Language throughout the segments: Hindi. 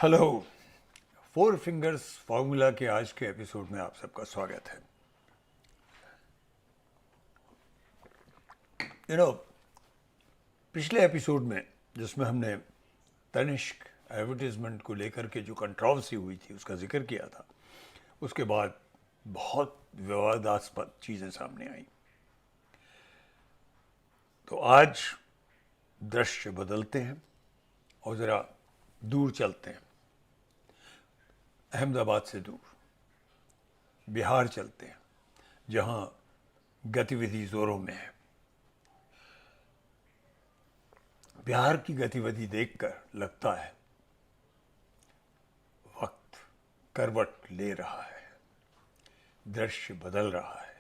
हेलो। फोर फिंगर्स फार्मूला के आज के एपिसोड में आप सबका स्वागत है। पिछले एपिसोड में जिसमें हमने तनिष्क एडवर्टीजमेंट को लेकर के जो कंट्रोवर्सी हुई थी उसका जिक्र किया था, उसके बाद बहुत विवादास्पद चीज़ें सामने आई। तो आज दृश्य बदलते हैं और ज़रा दूर चलते हैं, अहमदाबाद से दूर बिहार चलते हैं, जहां गतिविधि जोरों में है। बिहार की गतिविधि देखकर लगता है वक्त करवट ले रहा है, दृश्य बदल रहा है,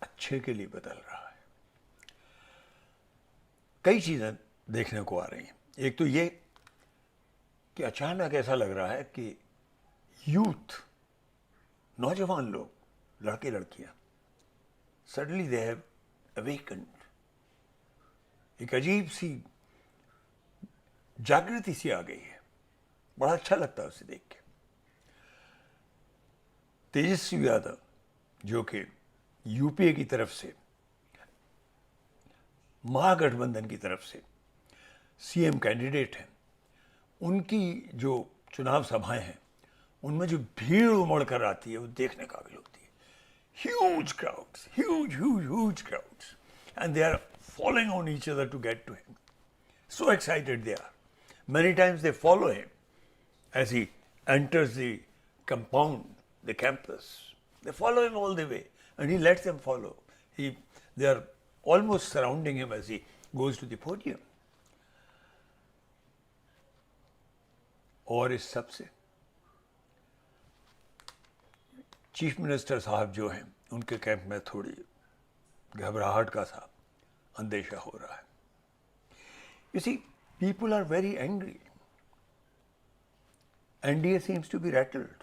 अच्छे के लिए बदल रहा है। कई चीजें देखने को आ रही हैं। एक तो ये कि अचानक ऐसा लग रहा है कि यूथ, नौजवान लोग, लड़के लड़कियां, सडनली दे हैव अवेकन्ड। एक अजीब सी जागृति सी आ गई है। बड़ा अच्छा लगता है उसे देख के। तेजस्वी यादव, जो कि यूपीए की तरफ से, महागठबंधन की तरफ से सीएम कैंडिडेट हैं, उनकी जो चुनाव सभाएं हैं उनमें जो भीड़ उमड़ कर आती है वो देखने काबिल होती है। Huge crowds, huge crowds, and they are falling on each other to get to him. So excited they are. Many times they follow him as he enters the compound, the campus. They follow him all the way, and he lets them follow. They are almost surrounding him as he goes to the podium. और इस सब से चीफ मिनिस्टर साहब जो हैं, उनके कैंप में थोड़ी घबराहट का सा अंदेशा हो रहा है। You see, people are very angry. NDA seems to be rattled.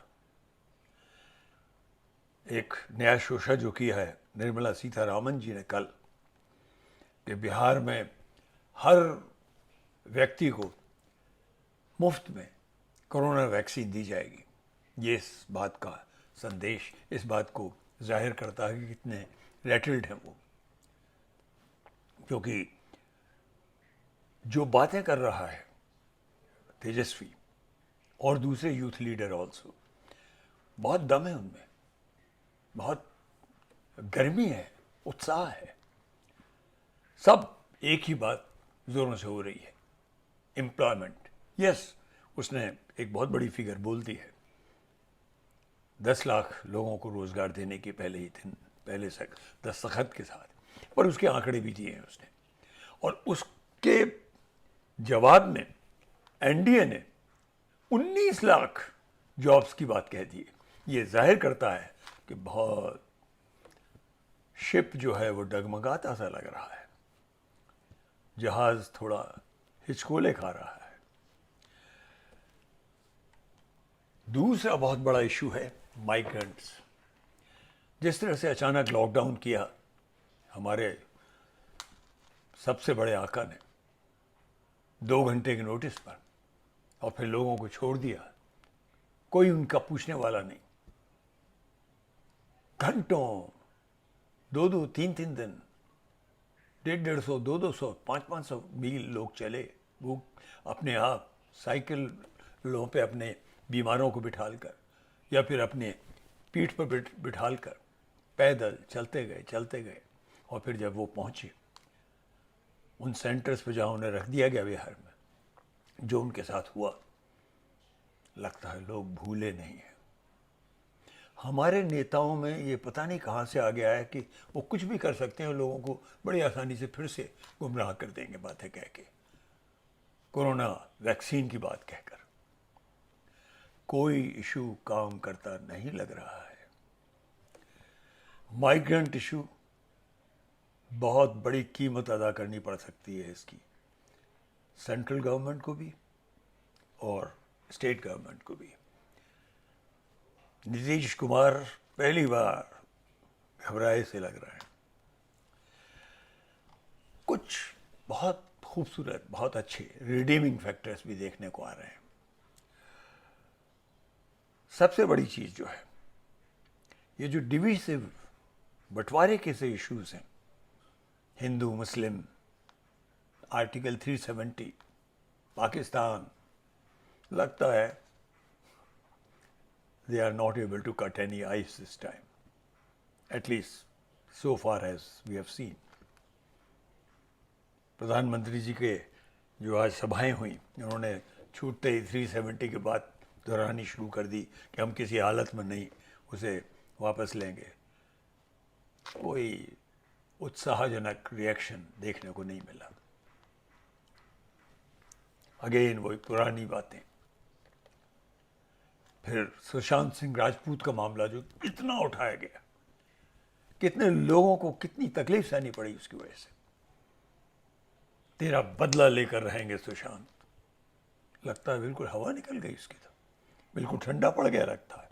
एक नया शोषा जो किया है निर्मला सीतारामन जी ने कल, कि बिहार में हर व्यक्ति को मुफ्त में कोरोना वैक्सीन दी जाएगी। ये इस बात का संदेश, इस बात को जाहिर करता है कि कितने रैटल्ड हैं वो। क्योंकि जो बातें कर रहा है तेजस्वी और दूसरे यूथ लीडर ऑल्सो, बहुत दम है उनमें, बहुत गर्मी है, उत्साह है। सब एक ही बात जोरों से हो रही है, एम्प्लॉयमेंट। यस, उसने एक बहुत बड़ी फिगर बोल दी है, 10 लाख लोगों को रोजगार देने के पहले ही दिन, पहले से दस्तखत के साथ। पर उसके आंकड़े भी दिए हैं उसने, और उसके जवाब में एनडीए ने 19 लाख जॉब्स की बात कह दी है। ये जाहिर करता है कि बहुत शिप जो है वो डगमगाता सा लग रहा है, जहाज थोड़ा हिचकोले खा रहा है। दूसरा बहुत बड़ा इशू है माइग्रेंट्स। जिस तरह से अचानक लॉकडाउन किया हमारे सबसे बड़े आका ने 2 घंटे के नोटिस पर, और फिर लोगों को छोड़ दिया, कोई उनका पूछने वाला नहीं। घंटों, 2-2, 3-3 दिन, 150-150, 200-200, 500-500 मील लोग चले, वो अपने आप साइकिलों पे अपने बीमारों को बिठालकर या फिर अपने पीठ पर बिठालकर पैदल चलते गए। और फिर जब वो पहुंचे उन सेंटर्स पे जहाँ उन्हें रख दिया गया बिहार में, जो उनके साथ हुआ, लगता है लोग भूले नहीं हैं। हमारे नेताओं में ये पता नहीं कहाँ से आ गया है कि वो कुछ भी कर सकते हैं, लोगों को बड़ी आसानी से फिर से गुमराह कर देंगे बातें कह के, कोरोना वैक्सीन की बात कहकर। कोई इशू काम करता नहीं लग रहा है। माइग्रेंट इशू, बहुत बड़ी कीमत अदा करनी पड़ सकती है इसकी, सेंट्रल गवर्नमेंट को भी और स्टेट गवर्नमेंट को भी। नीतीश कुमार पहली बार घबराए से लग रहे हैं। कुछ बहुत खूबसूरत, बहुत अच्छे रिडीमिंग फैक्टर्स भी देखने को आ रहे हैं। सबसे बड़ी चीज़ जो है, ये जो डिविसिव बंटवारे के से इश्यूज हैं, हिंदू मुस्लिम, आर्टिकल 370, पाकिस्तान, लगता है they are not able to cut any ice this time, at least so far as we have seen. प्रधानमंत्री जी के जो आज सभाएं हुई, उन्होंने छूटते ही 370 के बाद दोहरानी शुरू कर दी कि हम किसी हालत में नहीं उसे वापस लेंगे। कोई उत्साहजनक रिएक्शन देखने को नहीं मिला। अगेन वही पुरानी बातें। फिर सुशांत सिंह राजपूत का मामला जो इतना उठाया गया, कितने लोगों को कितनी तकलीफ सहनी पड़ी उसकी वजह से। तेरा बदला लेकर रहेंगे सुशांत, लगता है बिल्कुल हवा निकल गई उसकी, तो बिल्कुल ठंडा पड़ गया लगता है।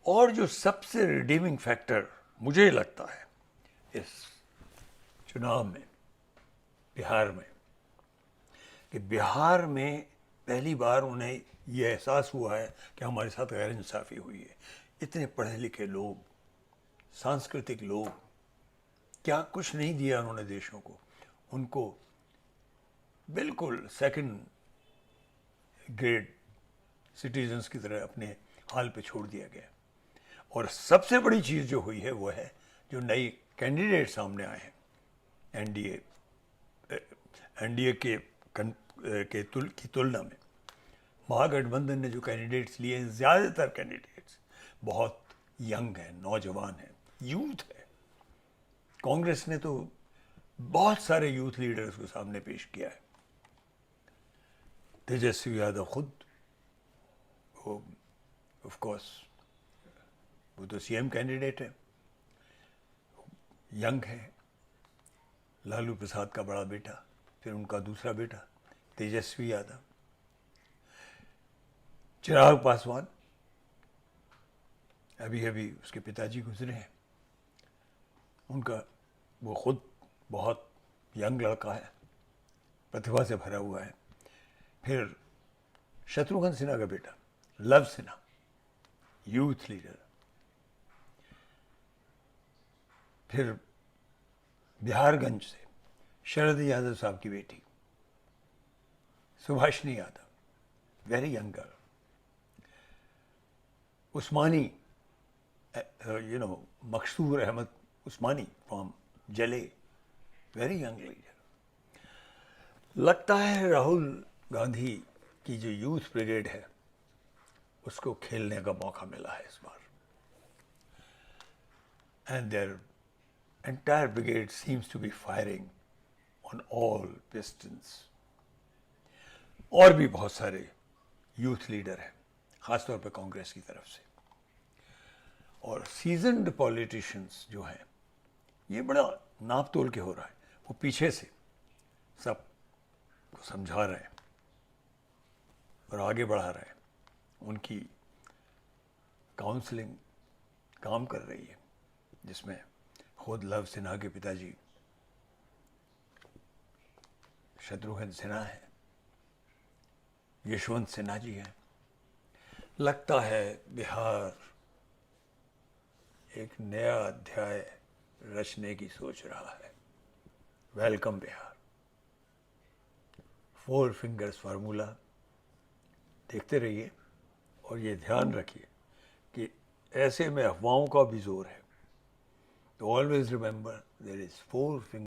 और जो सबसे रिडीमिंग फैक्टर मुझे लगता है इस चुनाव में, बिहार में, कि बिहार में पहली बार उन्हें यह एहसास हुआ है कि हमारे साथ गैर इंसाफ़ी हुई है। इतने पढ़े लिखे लोग, सांस्कृतिक लोग, क्या कुछ नहीं दिया उन्होंने देशों को, उनको बिल्कुल सेकंड ग्रेड सिटीजन्स की तरह अपने हाल पे छोड़ दिया गया। और सबसे बड़ी चीज़ जो हुई है वो है जो नई कैंडिडेट सामने आए हैं एनडीए की तुलना में। महागठबंधन ने जो कैंडिडेट्स लिए हैं, ज़्यादातर कैंडिडेट्स बहुत यंग हैं, नौजवान हैं, यूथ है। कांग्रेस ने तो बहुत सारे यूथ लीडर्स को सामने पेश किया है। तेजस्वी यादव खुद, वो ऑफ कोर्स वो तो सीएम कैंडिडेट है, यंग है। लालू प्रसाद का बड़ा बेटा, फिर उनका दूसरा बेटा तेजस्वी यादव। चिराग पासवान, अभी अभी उसके पिताजी गुजरे हैं, उनका वो खुद बहुत यंग लड़का है, प्रतिभा से भरा हुआ है। फिर शत्रुघ्न सिन्हा का बेटा लव सिन्हा, यूथ लीडर। फिर बिहारगंज से शरद यादव साहब की बेटी Subhashini Yadav, very young girl. Usmani, Maksoor Ahmed Usmani from Jale, very young leader. लगता है राहुल गांधी की जो यूथ ब्रिगेड है उसको खेलने का मौका मिला है इस बार, and their entire brigade seems to be firing on all pistons. और भी बहुत सारे यूथ लीडर हैं, खासतौर पर कांग्रेस की तरफ से। और सीजन्ड पॉलिटिशियंस जो हैं, ये बड़ा नाप तोल के हो रहा है, वो पीछे से सब को समझा रहे हैं और आगे बढ़ा रहे हैं। उनकी काउंसलिंग काम कर रही है, जिसमें खुद लव सिन्हा के पिताजी शत्रुघ्न सिन्हा है, यशवंत सिन्हा जी हैं। लगता है बिहार एक नया अध्याय रचने की सोच रहा है। वेलकम बिहार। 4 फिंगर्स फार्मूला देखते रहिए और ये ध्यान रखिए कि ऐसे में अफवाहों का भी जोर है। तो always remember, there is 4 fingers